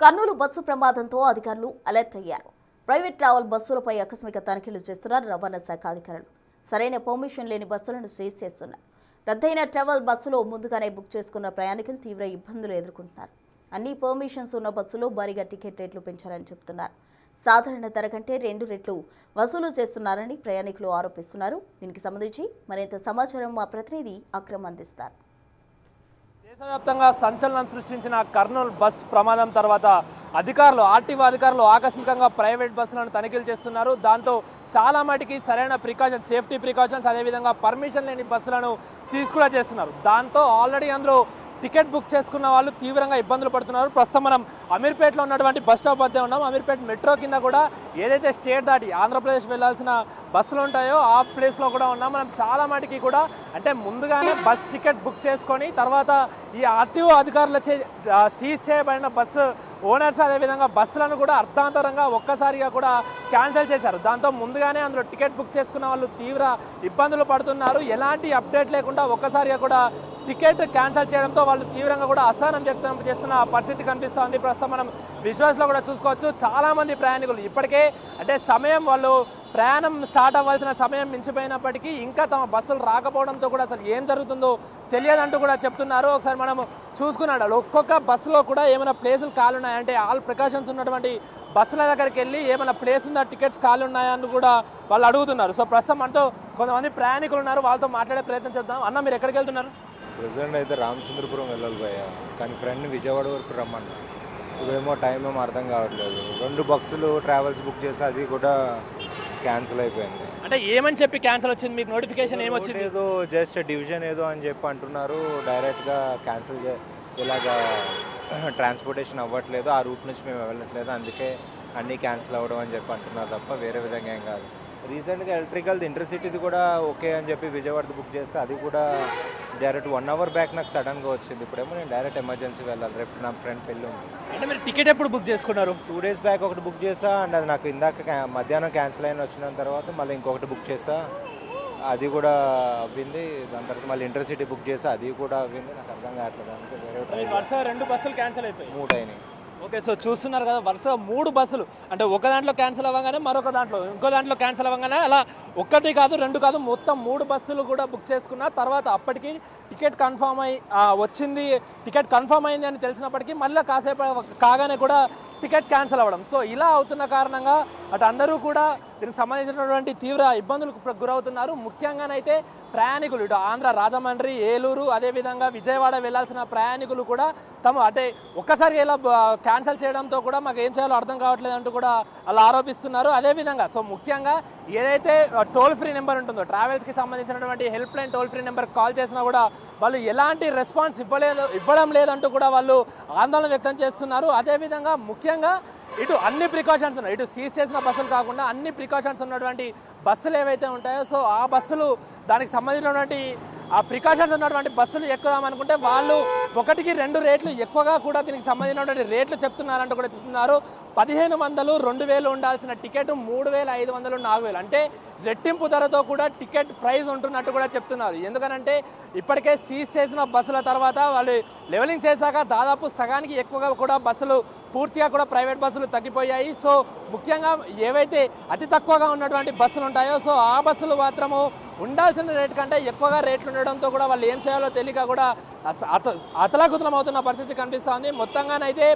Kurnool bus ప్రమాదంతో అధికారులు alert అయ్యారు. Private travel బస్సులపై ఆకస్మిక తనిఖీలు చేస్తున్నారు రవాణా శాఖ అధికారులు. సరైన పర్మిషన్ లేని బస్సులను సీజ్ చేస్తున్నారు. రద్దయిన ట్రావెల్ బస్సులో ముందుగానే బుక్ చేసుకున్న ప్రయాణికులు తీవ్ర ఇబ్బందులు ఎదుర్కొంటున్నారు. అన్ని పర్మిషన్స్ ఉన్న బస్సులో భారీగా టికెట్ రేట్లు పెంచారని చెబుతున్నారు. సాధారణ ధర కంటే 2 రెట్లు వసూలు చేస్తున్నారని ప్రయాణికులు ఆరోపిస్తున్నారు. దీనికి సంబంధించి మరింత సమాచారం మా ప్రతినిధి అక్రమ్ అందిస్తారు. దేశవ్యాప్తంగా సంచలనం సృష్టించిన కర్నూలు బస్ ప్రమాదం తర్వాత ఆర్టీఓ అధికారులు ఆకస్మికంగా ప్రైవేట్ బస్సులను తనిఖీలు చేస్తున్నారు. దాంతో చాలా మటుకి సరైన సేఫ్టీ ప్రికాషన్స్ అదేవిధంగా పర్మిషన్ లేని బస్సులను సీజ్ కూడా చేస్తున్నారు. దాంతో ఆల్రెడీ అందులో టికెట్ బుక్ చేసుకున్న వాళ్ళు తీవ్రంగా ఇబ్బందులు పడుతున్నారు. ప్రస్తుతం మనం అమీర్పేటలో ఉన్నటువంటి బస్ స్టాప్ వద్ద ఉన్నాం. అమీర్పేట మెట్రో కింద కూడా ఏదైతే స్టేట్ దాటి ఆంధ్రప్రదేశ్ వెళ్లాల్సిన బస్సులు ఉంటాయో ఆ ప్లేస్లో కూడా ఉన్నాం. మనం చాలా మటుకి కూడా అంటే ముందుగానే బస్ టికెట్ బుక్ చేసుకొని తర్వాత ఈ ఆర్టీఓ అధికారులచే సీజ్ చేయబడిన బస్సు ఓనర్స్ అదేవిధంగా బస్సులను కూడా అర్థాంతరంగా ఒక్కసారిగా కూడా క్యాన్సిల్ చేశారు. దాంతో ముందుగానే అందులో టికెట్ బుక్ చేసుకున్న వాళ్ళు తీవ్ర ఇబ్బందులు పడుతున్నారు. ఎలాంటి అప్డేట్ లేకుండా ఒక్కసారిగా కూడా టికెట్ క్యాన్సిల్ చేయడంతో వాళ్ళు తీవ్రంగా కూడా అసహనం వ్యక్తం చేస్తున్న పరిస్థితి కనిపిస్తోంది. ప్రస్తుతం మనం విజువల్స్లో కూడా చూసుకోవచ్చు. చాలామంది ప్రయాణికులు ఇప్పటికే అంటే సమయం వాళ్ళు ప్రయాణం స్టార్ట్ అవ్వాల్సిన సమయం మించిపోయినప్పటికీ ఇంకా తమ బస్సులు రాకపోవడంతో కూడా అసలు ఏం జరుగుతుందో తెలియదంటూ కూడా చెప్తున్నారు. ఒకసారి మనం చూసుకున్నాడు ఒక్కొక్క బస్సులో కూడా ఏమైనా ప్లేసులు ఖాళీ ఉన్నాయా అంటే ఆల్ ప్రికాషన్స్ ఉన్నటువంటి బస్సుల దగ్గరికి వెళ్ళి ఏమైనా ప్లేస్ ఉందా టికెట్స్ ఖాళీ ఉన్నాయా అని కూడా వాళ్ళు అడుగుతున్నారు. సో ప్రస్తుతం మనతో కొంతమంది ప్రయాణికులు ఉన్నారు. వాళ్ళతో మాట్లాడే ప్రయత్నం చేద్దాం. అన్న మీరు ఎక్కడికి వెళ్తున్నారు? ప్రెసిడెంట్ అయితే రామచంద్రపురం వెళ్ళాలి పోయా, కానీ ఫ్రెండ్ విజయవాడ వరకు రమ్మన్నా. ఇప్పుడేమో టైం ఏమో అర్థం కావట్లేదు. 2 బస్సులు ట్రావెల్స్ బుక్ చేసి అది కూడా క్యాన్సిల్ అయిపోయింది. అంటే ఏమని చెప్పి క్యాన్సిల్ వచ్చింది? మీకు నోటిఫికేషన్ ఏమొచ్చింది? ఏదో జస్ట్ డివిజన్ ఏదో అని చెప్పి అంటున్నారు. డైరెక్ట్గా క్యాన్సిల్ ఇలాగా ట్రాన్స్పోర్టేషన్ అవ్వట్లేదు, ఆ రూట్ నుంచి మేము వెళ్ళట్లేదు, అందుకే అన్నీ క్యాన్సిల్ అవ్వడం అని చెప్పి అంటున్నారు తప్ప వేరే విధంగా ఏం కాదు. రీసెంట్గా ఎలక్ట్రికల్ది ఇంటర్సిటీది కూడా ఓకే అని చెప్పి విజయవాడది బుక్ చేస్తే అది కూడా డైరెక్ట్ 1 అవర్ బ్యాక్ నాకు సడన్గా వచ్చింది. ఇప్పుడేమో నేను డైరెక్ట్ ఎమర్జెన్సీ వెళ్ళాలి, రేపు నా ఫ్రెండ్ పెళ్ళి ఉంది. అంటే మీరు టికెట్ ఎప్పుడు బుక్ చేసుకున్నారు? 2 డేస్ బ్యాక్ ఒకటి బుక్ చేసా, అండ్ అది నాకు ఇందాక మధ్యాహ్నం క్యాన్సిల్ అయిన వచ్చిన తర్వాత మళ్ళీ ఇంకొకటి బుక్ చేసా, అది కూడా అవ్వింది. దాని తర్వాత మళ్ళీ ఇంటర్సిటీ బుక్ చేసా, అది కూడా అవ్వింది. నాకు అర్థం కావట్లేదు, అందుకే వేరే వరుస 2 బస్సులు క్యాన్సిల్ అయిపోయి 3 అయినాయి. ఓకే, సో చూస్తున్నారు కదా వరుస 3 బస్సులు అంటే ఒక దాంట్లో క్యాన్సిల్ అవ్వగానే ఇంకో దాంట్లో క్యాన్సిల్ అవ్వగానే అలా 1 కాదు 2 కాదు మొత్తం 3 బస్సులు కూడా బుక్ చేసుకున్న తర్వాత అప్పటికి టికెట్ కన్ఫర్మ్ అయింది అని తెలిసినప్పటికీ మళ్ళీ కాసేపు కాగానే కూడా టికెట్ క్యాన్సిల్ అవ్వడం. సో ఇలా అవుతున్న కారణంగా అటు అందరూ కూడా దీనికి సంబంధించినటువంటి తీవ్ర ఇబ్బందులకు గురవుతున్నారు. ముఖ్యంగానైతే ప్రయాణికులు ఇటు ఆంధ్ర రాజమండ్రి, ఏలూరు అదేవిధంగా విజయవాడ వెళ్లాల్సిన ప్రయాణికులు కూడా అంటే ఒక్కసారి ఇలా క్యాన్సిల్ చేయడంతో కూడా మాకు ఏం చేయాలో అర్థం కావట్లేదు అంటూ కూడా అలా ఆరోపిస్తున్నారు. అదేవిధంగా సో ముఖ్యంగా ఏదైతే టోల్ ఫ్రీ నెంబర్ ఉంటుందో ట్రావెల్స్కి సంబంధించినటువంటి help line toll free number call చేసినా కూడా వాళ్ళు ఎలాంటి రెస్పాన్స్ ఇవ్వడం లేదంటూ కూడా వాళ్ళు ఆందోళన వ్యక్తం చేస్తున్నారు. అదేవిధంగా ముఖ్యంగా ఇటు అన్ని ప్రికాషన్స్ ఉన్నాయి, ఇటు సీజ్ చేసిన బస్సులు కాకుండా అన్ని ప్రికాషన్స్ ఉన్నటువంటి బస్సులు ఏవైతే ఉంటాయో సో ఆ బస్సులు దానికి సంబంధించినటువంటి ఆ ప్రికాషన్స్ ఉన్నటువంటి బస్సులు ఎక్కుదామనుకుంటే వాళ్ళు 1కి 2 రేట్లు ఎక్కువగా కూడా దీనికి సంబంధించినటువంటి రేట్లు చెప్తున్నారంటూ కూడా చెప్తున్నారు. 1500 2000 ఉండాల్సిన టికెట్ 3500 4000 అంటే రెట్టింపు ధరతో కూడా టికెట్ ప్రైస్ ఉంటున్నట్టు కూడా చెప్తున్నారు. ఎందుకనంటే ఇప్పటికే సీజ్ చేసిన బస్సుల తర్వాత వాళ్ళు లెవెలింగ్ చేశాక దాదాపు సగానికి ఎక్కువగా కూడా బస్సులు పూర్తిగా కూడా ప్రైవేట్ బస్సులు తగ్గిపోయాయి. సో ముఖ్యంగా ఏవైతే అతి తక్కువగా ఉన్నటువంటి బస్సులు ఉంటాయో సో ఆ బస్సులు మాత్రము ఉండాల్సిన రేట్ కంటే ఎక్కువగా రేట్లు ఉండడంతో కూడా వాళ్ళు ఏం చేయాలో తెలియక కూడా అతలాకుతలం అవుతున్న పరిస్థితి కనిపిస్తోంది. మొత్తంగానైతే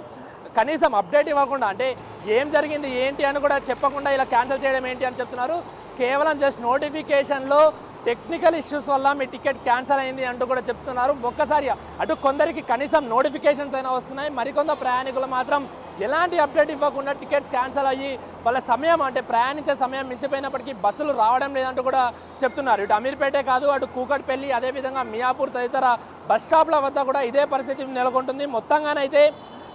కనీసం అప్డేట్ ఇవ్వకుండా అంటే ఏం జరిగింది ఏంటి అని కూడా చెప్పకుండా ఇలా క్యాన్సిల్ చేయడం ఏంటి అని చెప్తున్నారు. కేవలం జస్ట్ నోటిఫికేషన్లో టెక్నికల్ ఇష్యూస్ వల్ల మీ టికెట్ క్యాన్సిల్ అయింది అంటూ కూడా చెప్తున్నారు. ఒక్కసారి అటు కొందరికి కనీసం నోటిఫికేషన్స్ అయినా వస్తున్నాయి, మరికొంత ప్రయాణికులు మాత్రం ఎలాంటి అప్డేట్ ఇవ్వకుండా టికెట్స్ క్యాన్సిల్ అయ్యి వాళ్ళ సమయం అంటే ప్రయాణించే సమయం మించిపోయినప్పటికీ బస్సులు రావడం లేదంటూ కూడా చెప్తున్నారు. ఇటు అమీర్పేటే కాదు అటు కూకట్పల్లి అదేవిధంగా మియాపూర్ తదితర బస్ స్టాప్ల వద్ద కూడా ఇదే పరిస్థితి నెలకొంటుంది. మొత్తంగానైతే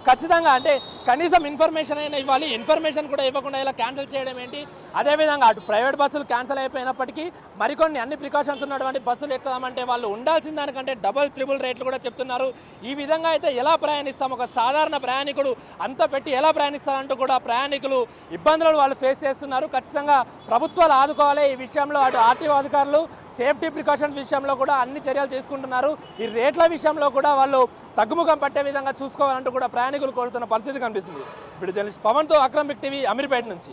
ఖచ్చితంగా అంటే కనీసం ఇన్ఫర్మేషన్ అయినా ఇవ్వాలి, ఇన్ఫర్మేషన్ కూడా ఇవ్వకుండా ఇలా క్యాన్సిల్ చేయడం ఏంటి? అదేవిధంగా అటు ప్రైవేట్ బస్సులు క్యాన్సిల్ అయిపోయినప్పటికీ మరికొన్ని అన్ని ప్రికాషన్స్ ఉన్నటువంటి బస్సులు ఎక్కుదామంటే వాళ్ళు ఉండాల్సిన దానికంటే డబల్ త్రిబుల్ రేట్లు కూడా చెప్తున్నారు. ఈ విధంగా అయితే ఎలా ప్రయాణిస్తాం? ఒక సాధారణ ప్రయాణికుడు అంత పెట్టి ఎలా ప్రయాణిస్తారంటూ కూడా ప్రయాణికులు ఇబ్బందులను వాళ్ళు ఫేస్ చేస్తున్నారు. ఖచ్చితంగా ప్రభుత్వాలు ఆదుకోవాలి ఈ విషయంలో. అటు ఆర్టీఓ అధికారులు సేఫ్టీ ప్రికాషన్స్ విషయంలో కూడా అన్ని చర్యలు తీసుకుంటున్నారు. ఈ రేట్ల విషయంలో కూడా వాళ్ళు తగ్గుముఖం పట్టే విధంగా చూసుకోవాలంటూ కూడా ప్రయాణికులు కోరుతున్న పరిస్థితి కనిపిస్తుంది. ఇప్పుడు జర్నలిస్ట్ పవన్తో అక్రమ్ బిగ్ టీవీ అమీర్పేట నుంచి.